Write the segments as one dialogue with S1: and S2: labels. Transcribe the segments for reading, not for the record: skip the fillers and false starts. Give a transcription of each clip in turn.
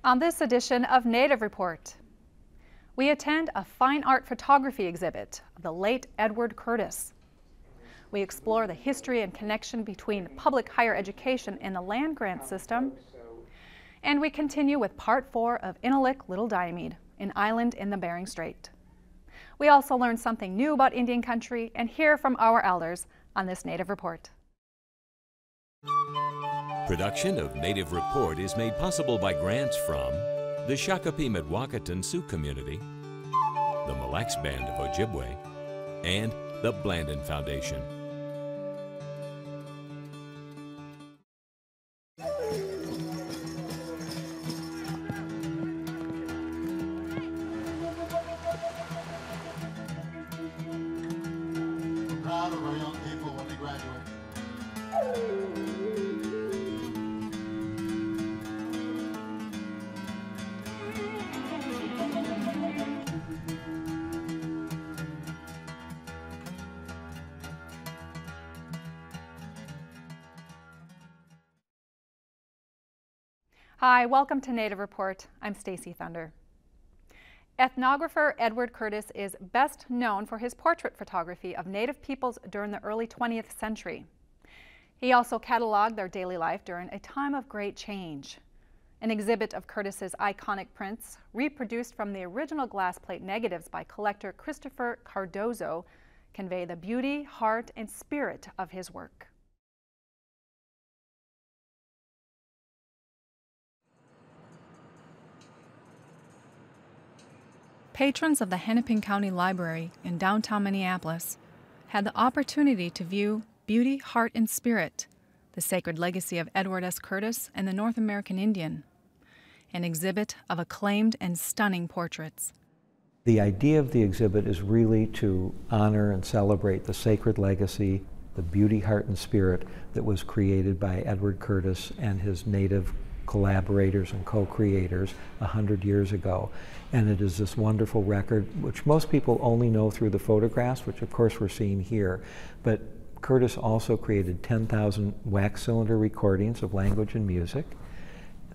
S1: On this edition of Native Report, we attend a fine art photography exhibit of the late Edward Curtis. We explore the history and connection between public higher education and the land grant system. And we continue with part 4 of Inalik, Little Diomede, an island in the Bering Strait. We also learn something new about Indian country and hear from our elders on this Native Report.
S2: Production of Native Report is made possible by grants from the Shakopee-Mdewakanton Sioux Community, the Mille Lacs Band of Ojibwe, and the Blandin Foundation.
S3: We're proud of our young people when they graduate.
S1: Hi, welcome to Native Report. I'm Stacy Thunder. Ethnographer Edward Curtis is best known for his portrait photography of Native peoples during the early 20th century. He also cataloged their daily life during a time of great change. An exhibit of Curtis's iconic prints, reproduced from the original glass plate negatives by collector Christopher Cardozo, convey the beauty, heart, and spirit of his work. Patrons of the Hennepin County Library in downtown Minneapolis had the opportunity to view Beauty, Heart, and Spirit, the sacred legacy of Edward S. Curtis and the North American Indian, an exhibit of acclaimed and stunning portraits.
S4: The idea of the exhibit is really to honor and celebrate the sacred legacy, the beauty, heart, and spirit that was created by Edward Curtis and his native collaborators and co-creators 100 years ago. And it is this wonderful record, which most people only know through the photographs, which of course we're seeing here. But Curtis also created 10,000 wax cylinder recordings of language and music,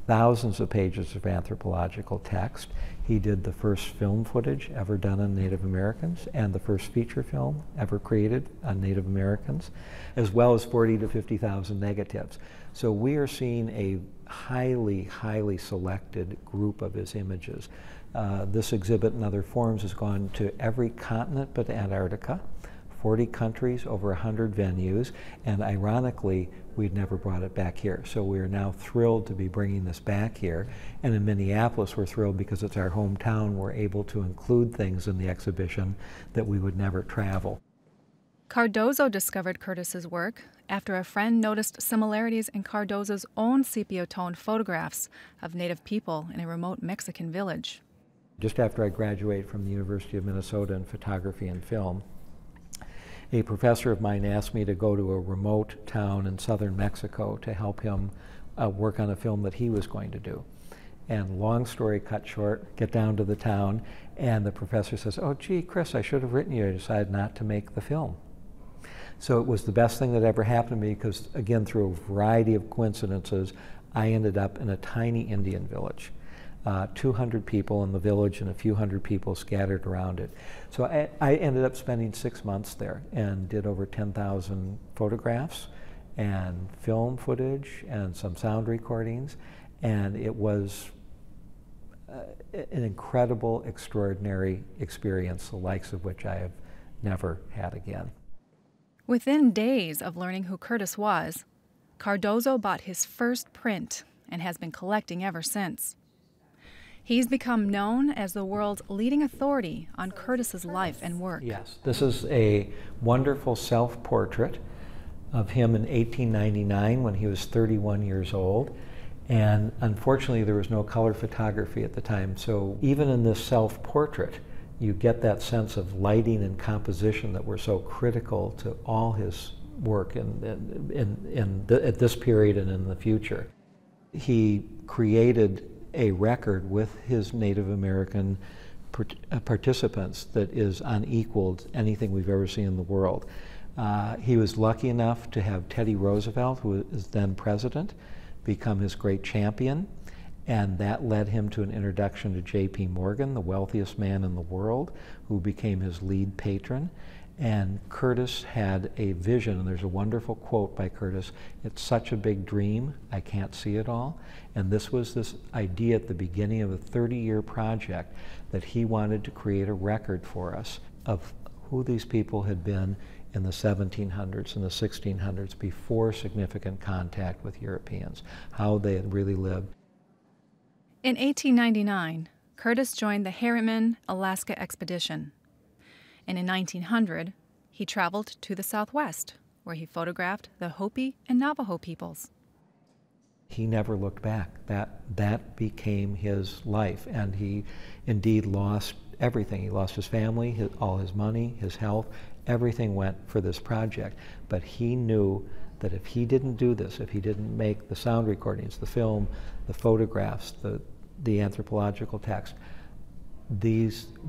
S4: thousands of pages of anthropological text. He did the first film footage ever done on Native Americans and the first feature film ever created on Native Americans, as well as 40 to 50,000 negatives. So we are seeing a highly selected group of his images. This exhibit and other forms has gone to every continent but Antarctica, 40 countries, over 100 venues, and ironically, we'd never brought it back here. So we are now thrilled to be bringing this back here. And in Minneapolis, we're thrilled because it's our hometown. We're able to include things in the exhibition that we would never travel.
S1: Cardozo discovered Curtis's work after a friend noticed similarities in Cardozo's own sepia-toned photographs of Native people in a remote Mexican village.
S4: Just after I graduated from the University of Minnesota in photography and film, a professor of mine asked me to go to a remote town in southern Mexico to help him work on a film that he was going to do. And long story cut short, get down to the town, and the professor says, "Oh gee, Chris, I should have written you. I decided not to make the film." So it was the best thing that ever happened to me because, again, through a variety of coincidences, I ended up in a tiny Indian village. 200 people in the village and a few hundred people scattered around it. So I ended up spending 6 months there and did over 10,000 photographs and film footage and some sound recordings. And it was an incredible, extraordinary experience, the likes of which I have never had again.
S1: Within days of learning who Curtis was, Cardozo bought his first print and has been collecting ever since. He's become known as the world's leading authority on Curtis's life and work.
S4: Yes, this is a wonderful self-portrait of him in 1899 when he was 31 years old. And unfortunately, there was no color photography at the time. So even in this self-portrait, you get that sense of lighting and composition that were so critical to all his work at this period and in the future. He created a record with his Native American participants that is unequaled anything we've ever seen in the world. He was lucky enough to have Teddy Roosevelt, who is then president, become his great champion. And that led him to an introduction to J.P. Morgan, the wealthiest man in the world, who became his lead patron. And Curtis had a vision, and there's a wonderful quote by Curtis, "It's such a big dream, I can't see it all." And this was this idea at the beginning of a 30-year project that he wanted to create a record for us of who these people had been in the 1700s and the 1600s before significant contact with Europeans, how they had really lived.
S1: In 1899, Curtis joined the Harriman Alaska expedition. And in 1900, he traveled to the Southwest, where he photographed the Hopi and Navajo peoples.
S4: He never looked back. That became his life, and he indeed lost everything. He lost his family, all his money, his health. Everything went for this project. But he knew that if he didn't do this, if he didn't make the sound recordings, the film, the photographs, the anthropological text,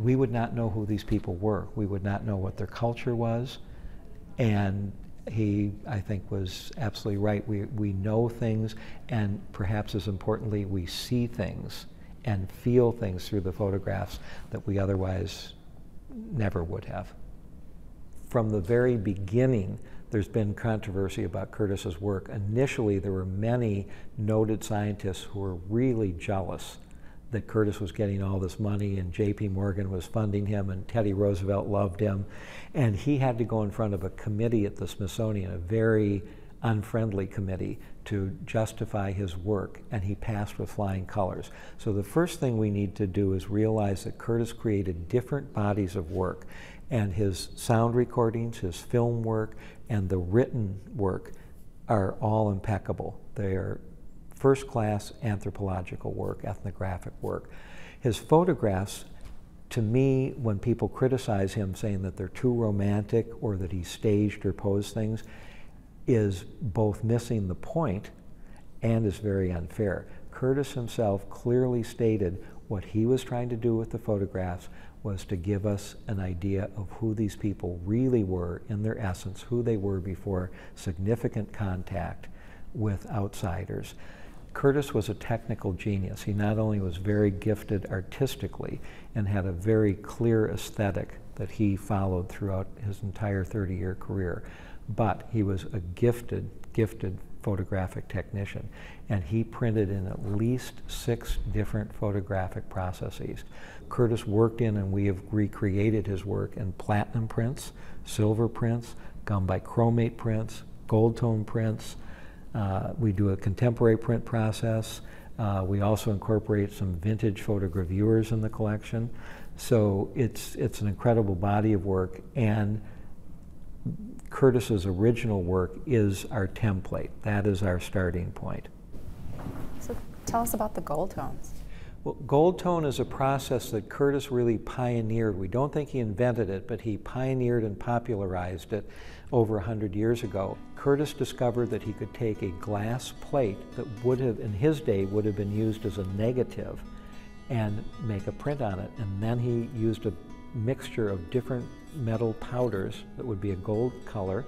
S4: we would not know who these people were. We would not know what their culture was. And he, I think, was absolutely right. We know things, and perhaps as importantly, we see things and feel things through the photographs that we otherwise never would have. From the very beginning, there's been controversy about Curtis's work. Initially, there were many noted scientists who were really jealous that Curtis was getting all this money and J.P. Morgan was funding him and Teddy Roosevelt loved him. And he had to go in front of a committee at the Smithsonian, a very unfriendly committee, to justify his work, and he passed with flying colors. So the first thing we need to do is realize that Curtis created different bodies of work, and his sound recordings, his film work, and the written work are all impeccable. They are first-class anthropological work, ethnographic work. His photographs, to me, when people criticize him saying that they're too romantic or that he staged or posed things, is both missing the point and is very unfair. Curtis himself clearly stated what he was trying to do with the photographs was to give us an idea of who these people really were in their essence, who they were before significant contact with outsiders. Curtis was a technical genius. He not only was very gifted artistically and had a very clear aesthetic that he followed throughout his entire 30-year career, but he was a gifted photographic technician, and he printed in at least 6 different photographic processes. Curtis worked in, and we have recreated his work in platinum prints, silver prints, gum bichromate prints, gold tone prints. We do a contemporary print process. We also incorporate some vintage photogravures in the collection. So it's an incredible body of work, and Curtis's original work is our template. That is our starting point.
S1: So tell us about the gold tones.
S4: Well, gold tone is a process that Curtis really pioneered. We don't think he invented it, but he pioneered and popularized it over 100 years ago. Curtis discovered that he could take a glass plate that would have, in his day, would have been used as a negative and make a print on it. And then he used a mixture of different metal powders that would be a gold color.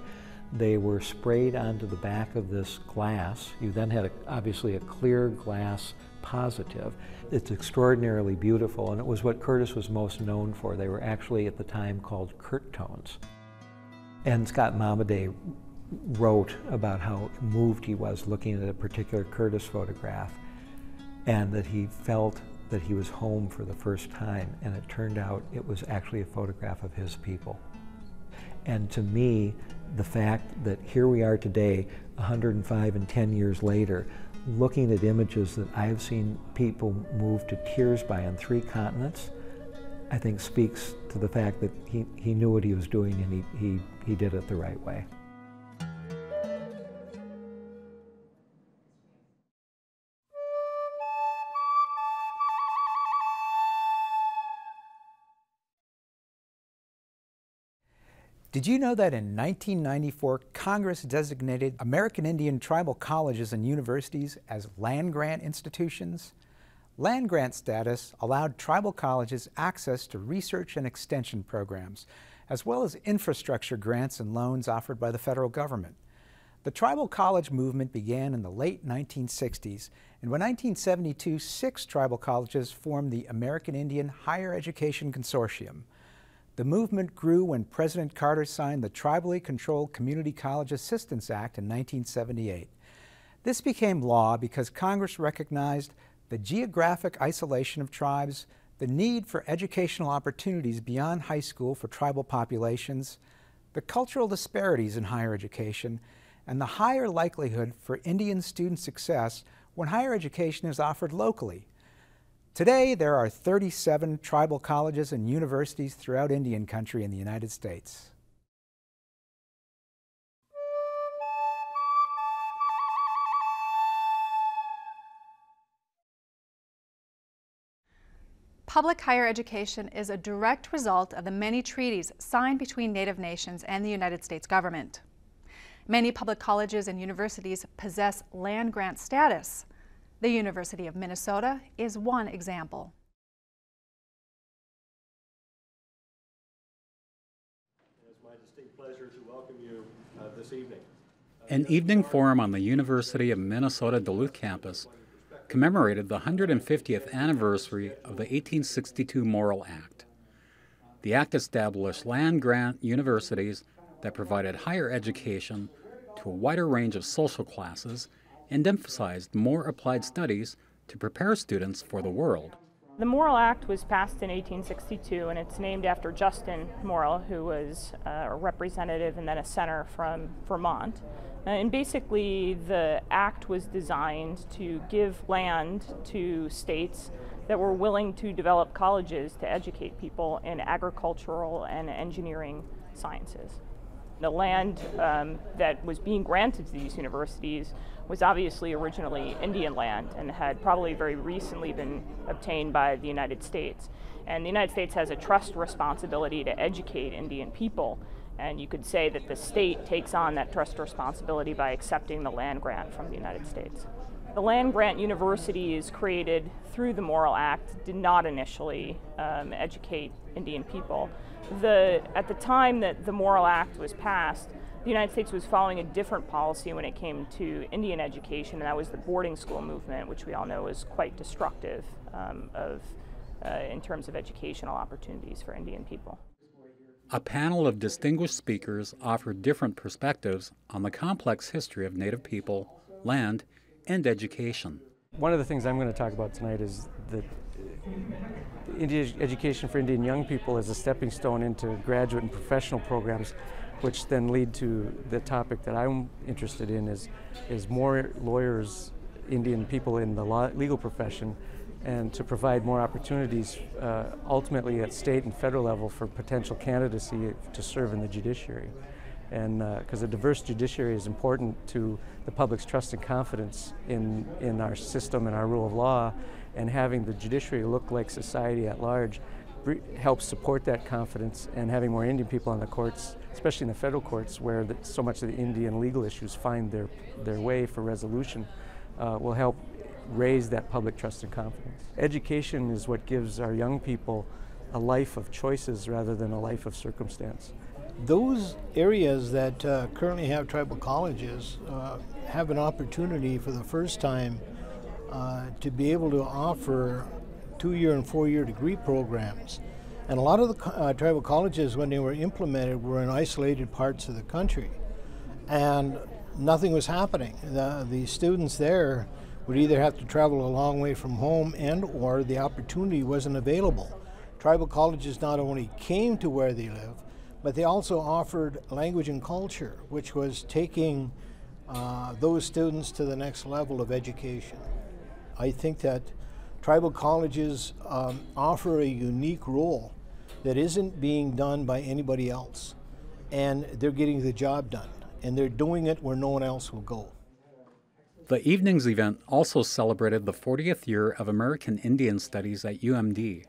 S4: They were sprayed onto the back of this glass. You then had obviously a clear glass positive. It's extraordinarily beautiful, and it was what Curtis was most known for. They were actually at the time called Kurt tones. And Scott Diomede wrote about how moved he was looking at a particular Curtis photograph, and that he felt that he was home for the first time, and it turned out it was actually a photograph of his people. And to me, the fact that here we are today, 105 and 10 years later, looking at images that I have seen people move to tears by on 3 continents, I think speaks to the fact that he knew what he was doing, and he did it the right way.
S5: Did you know that in 1994, Congress designated American Indian tribal colleges and universities as land-grant institutions? Land-grant status allowed tribal colleges access to research and extension programs, as well as infrastructure grants and loans offered by the federal government. The tribal college movement began in the late 1960s, and by 1972, 6 tribal colleges formed the American Indian Higher Education Consortium. The movement grew when President Carter signed the Tribally Controlled Community College Assistance Act in 1978. This became law because Congress recognized the geographic isolation of tribes, the need for educational opportunities beyond high school for tribal populations, the cultural disparities in higher education, and the higher likelihood for Indian student success when higher education is offered locally. Today, there are 37 tribal colleges and universities throughout Indian country in the United States.
S1: Public higher education is a direct result of the many treaties signed between Native nations and the United States government. Many public colleges and universities possess land grant status. The University of Minnesota is one example.
S6: It's my distinct pleasure to welcome you this evening.
S7: An evening forum on the University of Minnesota Duluth campus commemorated the 150th anniversary of the 1862 Morrill Act. The act established land-grant universities that provided higher education to a wider range of social classes and emphasized more applied studies to prepare students for the world.
S8: The Morrill Act was passed in 1862, and it's named after Justin Morrill, who was a representative and then a senator from Vermont. And basically, the act was designed to give land to states that were willing to develop colleges to educate people in agricultural and engineering sciences. The land that was being granted to these universities was obviously originally Indian land and had probably very recently been obtained by the United States. And the United States has a trust responsibility to educate Indian people. And you could say that the state takes on that trust responsibility by accepting the land grant from the United States. The land grant universities created through the Morrill Act did not initially educate Indian people. At the time that the Morrill Act was passed, the United States was following a different policy when it came to Indian education, and that was the boarding school movement, which we all know is quite destructive in terms of educational opportunities for Indian people.
S7: A panel of distinguished speakers offered different perspectives on the complex history of Native people, land, and education.
S9: One of the things I'm going to talk about tonight is that education for Indian young people is a stepping stone into graduate and professional programs, which then lead to the topic that I'm interested in is more lawyers, Indian people in the legal profession, and to provide more opportunities ultimately at state and federal level for potential candidacy to serve in the judiciary. And because a diverse judiciary is important to the public's trust and confidence in our system and our rule of law, and having the judiciary look like society at large helps support that confidence, and having more Indian people on the courts, especially in the federal courts where so much of the Indian legal issues find their way for resolution, will help raise that public trust and confidence. Education is what gives our young people a life of choices rather than a life of circumstance.
S10: Those areas that currently have tribal colleges have an opportunity for the first time to be able to offer 2-year and 4-year degree programs. And a lot of the tribal colleges, when they were implemented, were in isolated parts of the country. And nothing was happening. The students there would either have to travel a long way from home or the opportunity wasn't available. Tribal colleges not only came to where they live, but they also offered language and culture, which was taking those students to the next level of education. I think that tribal colleges offer a unique role that isn't being done by anybody else. And they're getting the job done. And they're doing it where no one else will go.
S7: The evening's event also celebrated the 40th year of American Indian Studies at UMD,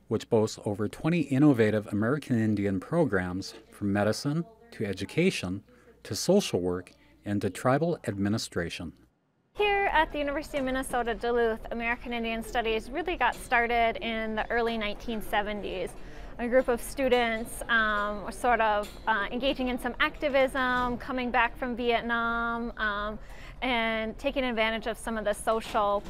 S7: which boasts over 20 innovative American Indian programs from medicine to education to social work and to tribal administration.
S11: Here at the University of Minnesota Duluth, American Indian Studies really got started in the early 1970s. a group of students were sort of engaging in some activism, coming back from Vietnam, and taking advantage of some of the social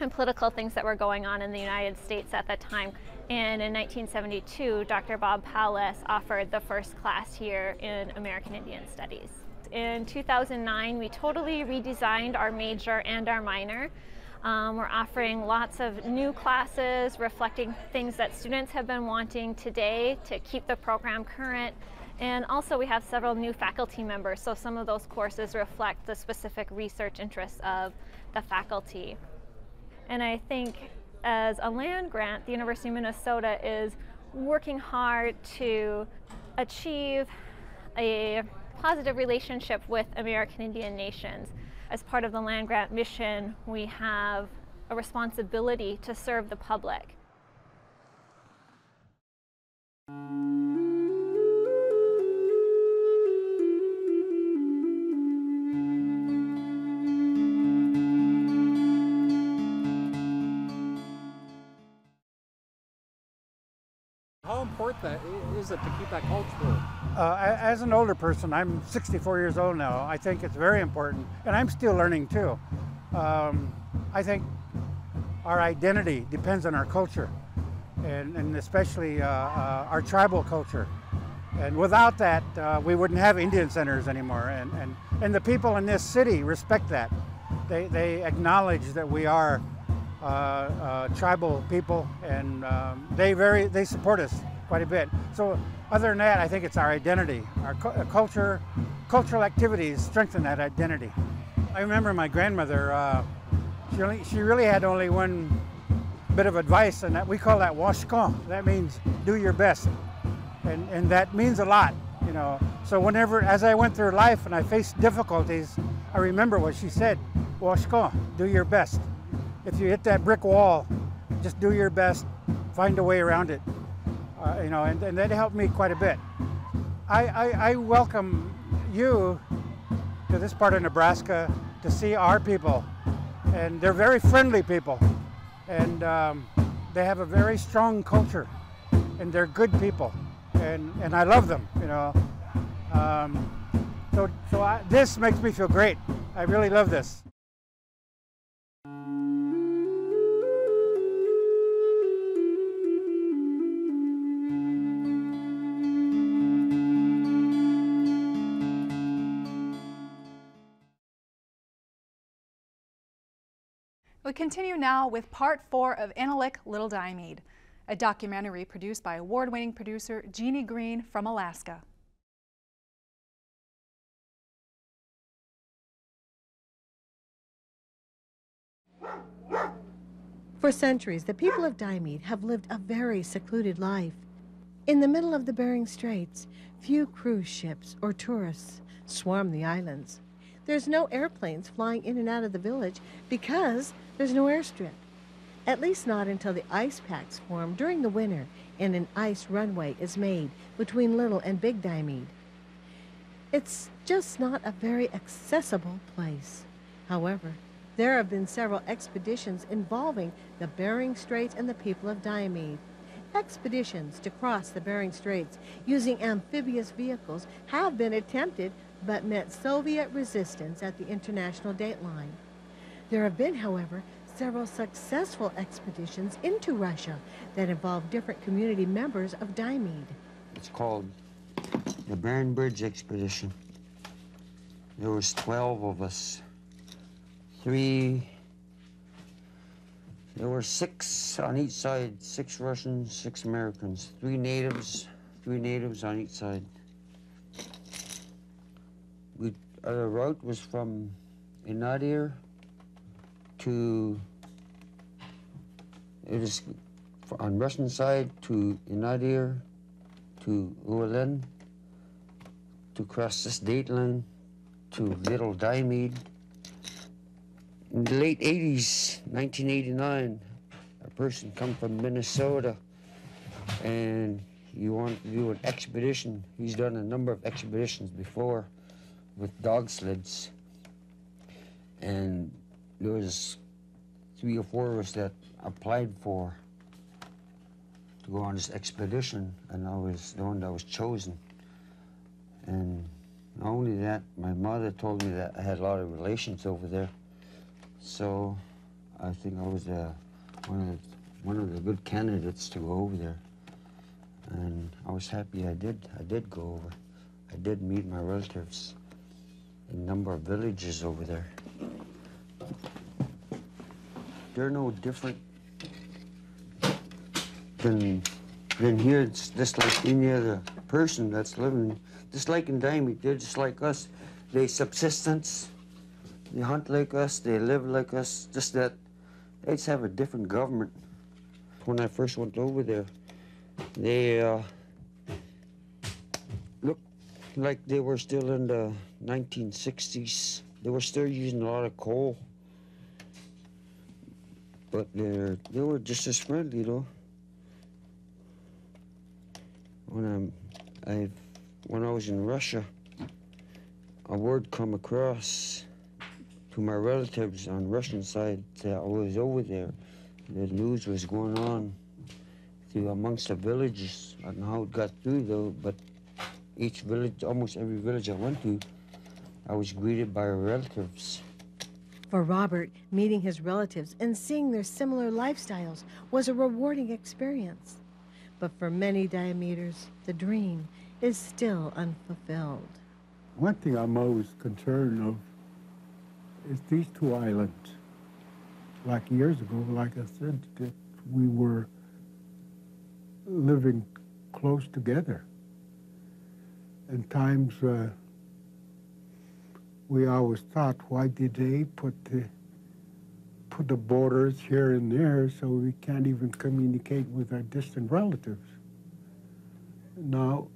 S11: and political things that were going on in the United States at that time. And in 1972, Dr. Bob Pallas offered the first class here in American Indian Studies. In 2009, we totally redesigned our major and our minor. We're offering lots of new classes reflecting things that students have been wanting today to keep the program current. And also we have several new faculty members, so some of those courses reflect the specific research interests of the faculty. And I think as a land grant, the University of Minnesota is working hard to achieve a positive relationship with American Indian nations. As part of the land grant mission, we have a responsibility to serve the public.
S7: How important is it to keep that culture?
S12: As an older person, I'm 64 years old now, I think it's very important, and I'm still learning too. I think our identity depends on our culture, and especially our tribal culture. And without that, we wouldn't have Indian centers anymore, and the people in this city respect that. They acknowledge that we are tribal people, and they support us quite a bit. So other than that, I think it's our identity, our cultural activities strengthen that identity. I remember my grandmother, she really had only one bit of advice, and that we call that washkon. That means do your best, and that means a lot, you know. So whenever, as I went through life and I faced difficulties, I remember what she said, washkon, do your best. If you hit that brick wall, just do your best, find a way around it, you know, and that helped me quite a bit. I welcome you to this part of Nebraska to see our people, and they're very friendly people, and they have a very strong culture, and they're good people, and I love them, you know. This makes me feel great. I really love this.
S1: We continue now with part 4 of Inalik, Little Diomede, a documentary produced by award-winning producer Jeannie Green from Alaska.
S13: For centuries, the people of Diomede have lived a very secluded life. In the middle of the Bering Straits, few cruise ships or tourists swarm the islands. There's no airplanes flying in and out of the village because there's no airstrip. At least not until the ice packs form during the winter and an ice runway is made between Little and Big Diomede. It's just not a very accessible place. However, there have been several expeditions involving the Bering Strait and the people of Diomede. Expeditions to cross the Bering Straits using amphibious vehicles have been attempted but met Soviet resistance at the international dateline. There have been, however, several successful expeditions into Russia that involve different community members of Diomede.
S14: It's called the Bering Bridge Expedition. There was 12 of us. There were 6 on each side, 6 Russians, 6 Americans, 3 natives on each side. Our route was from Inalik to, it was on Russian side to Inalik, to Ualen, to cross this date line to Little Diomede. In the late 80s, 1989, a person come from Minnesota and he wanted to do an expedition. He's done a number of expeditions before with dog sleds. And there was 3 or 4 of us that applied to go on this expedition, and I was the one that was chosen. And not only that, my mother told me that I had a lot of relations over there. So I think I was one of the good candidates to go over there. And I was happy I did go over. I did meet my relatives in a number of villages over there. They're no different than here. It's just like any other person that's living, just like in Diomede. They're just like us. They subsistence, they hunt like us, they live like us, just that they just have a different government. When I first went over there, they looked like they were still in the 1960s. They were still using a lot of coal. But they were just as friendly, though. When I was in Russia, a word come across to my relatives on Russian side that I was over there. The news was going on through amongst the villages. I don't know how it got through, though, but each village, almost every village I went to, I was greeted by relatives.
S13: For Robert, meeting his relatives and seeing their similar lifestyles was a rewarding experience. But for many Diomeders, the dream is still unfulfilled.
S15: One thing I'm always concerned of is these two islands. Like years ago, like I said, that we were living close together. And times we always thought, why did they put the borders here and there so we can't even communicate with our distant relatives? Now,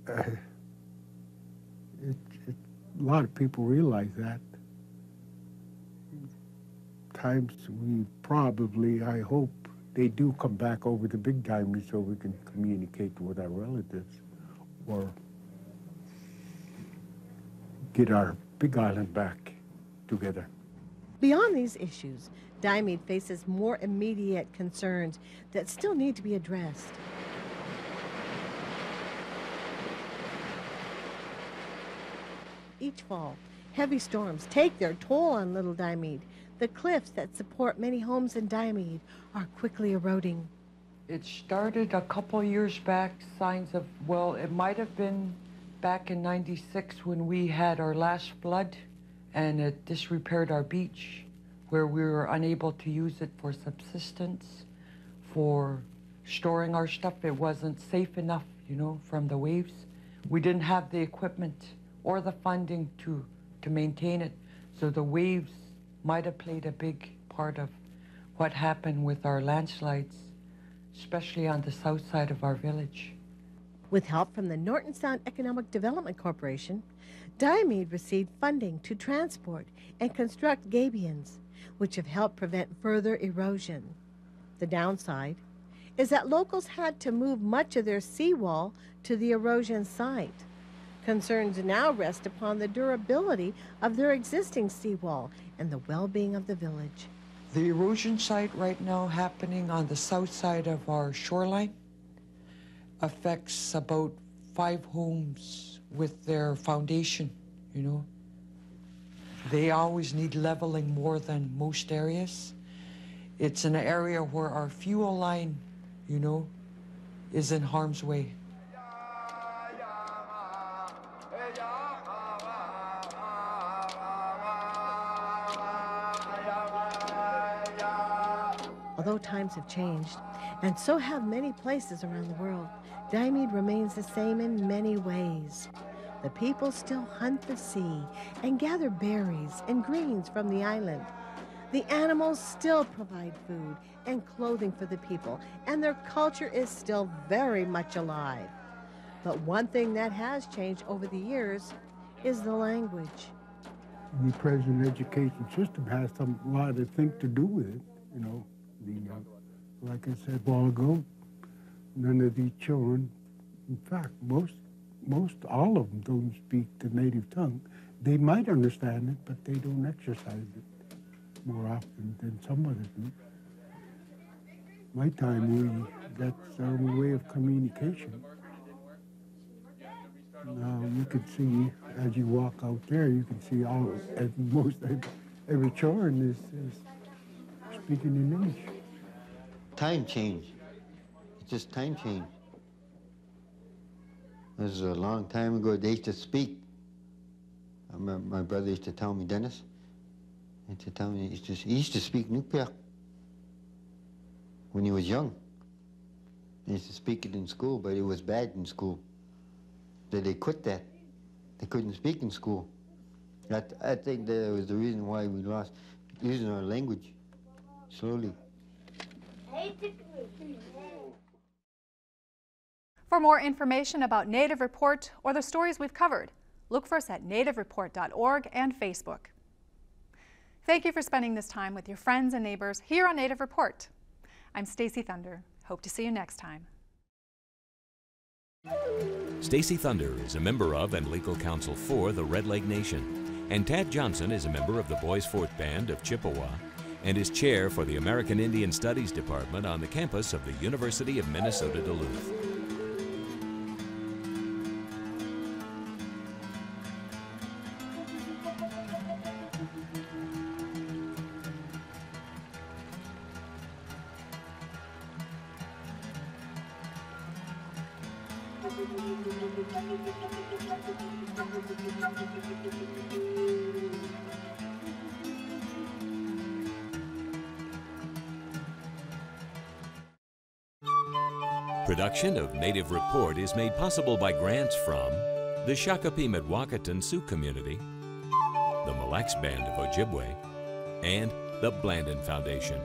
S15: a lot of people realize that. Times we probably, I hope, they do come back over the Big Diomede so we can communicate with our relatives or get our Big Island back together.
S13: Beyond these issues, Diomede faces more immediate concerns that still need to be addressed. Each fall, heavy storms take their toll on Little Diomede. The cliffs that support many homes in Diomede are quickly eroding.
S16: It started a couple years back, signs of, well, it might have been back in '96 when we had our last flood and it disrepaired our beach, where we were unable to use it for subsistence, for storing our stuff. It wasn't safe enough, you know, from the waves. We didn't have the equipment or the funding to maintain it, so the waves might have played a big part of what happened with our landslides, especially on the south side of our village.
S13: With help from the Norton Sound Economic Development Corporation, Diomede received funding to transport and construct gabions, which have helped prevent further erosion. The downside is that locals had to move much of their seawall to the erosion site. Concerns now rest upon the durability of their existing seawall and the well-being of the village.
S16: The erosion site right now happening on the south side of our shoreline affects about 5 homes with their foundation, you know. They always need leveling more than most areas. It's an area where our fuel line, you know, is in harm's way.
S13: Although times have changed, and so have many places around the world, Diomede remains the same in many ways. The people still hunt the sea and gather berries and greens from the island. The animals still provide food and clothing for the people, and their culture is still very much alive. But one thing that has changed over the years is the language.
S15: The present education system has a lot of things to do with it, you know. Like I said a while ago, none of these children, in fact, most all of them don't speak the native tongue. They might understand it, but they don't exercise it more often than some others do. My time, we that's our only way of communication. You can see, as you walk out there, you can see every children is speaking in English.
S14: Time change. It's just time change. This is a long time ago. They used to speak. I remember my brother used to tell me, Dennis, he used to speak Nukpiak when he was young. He used to speak it in school, but it was bad in school. So they quit that. They couldn't speak in school. I think that was the reason why we lost using our language slowly.
S1: For more information about Native Report or the stories we've covered, look for us at nativereport.org and Facebook. Thank you for spending this time with your friends and neighbors here on Native Report. I'm Stacy Thunder. Hope to see you next time.
S2: Stacy Thunder is a member of and legal counsel for the Red Lake Nation, and Tad Johnson is a member of the Boys Fort Band of Chippewa and is chair for the American Indian Studies Department on the campus of the University of Minnesota Duluth. Production of Native Report is made possible by grants from the Shakopee-Mdewakanton Sioux Community, the Mille Lacs Band of Ojibwe, and the Blandin Foundation.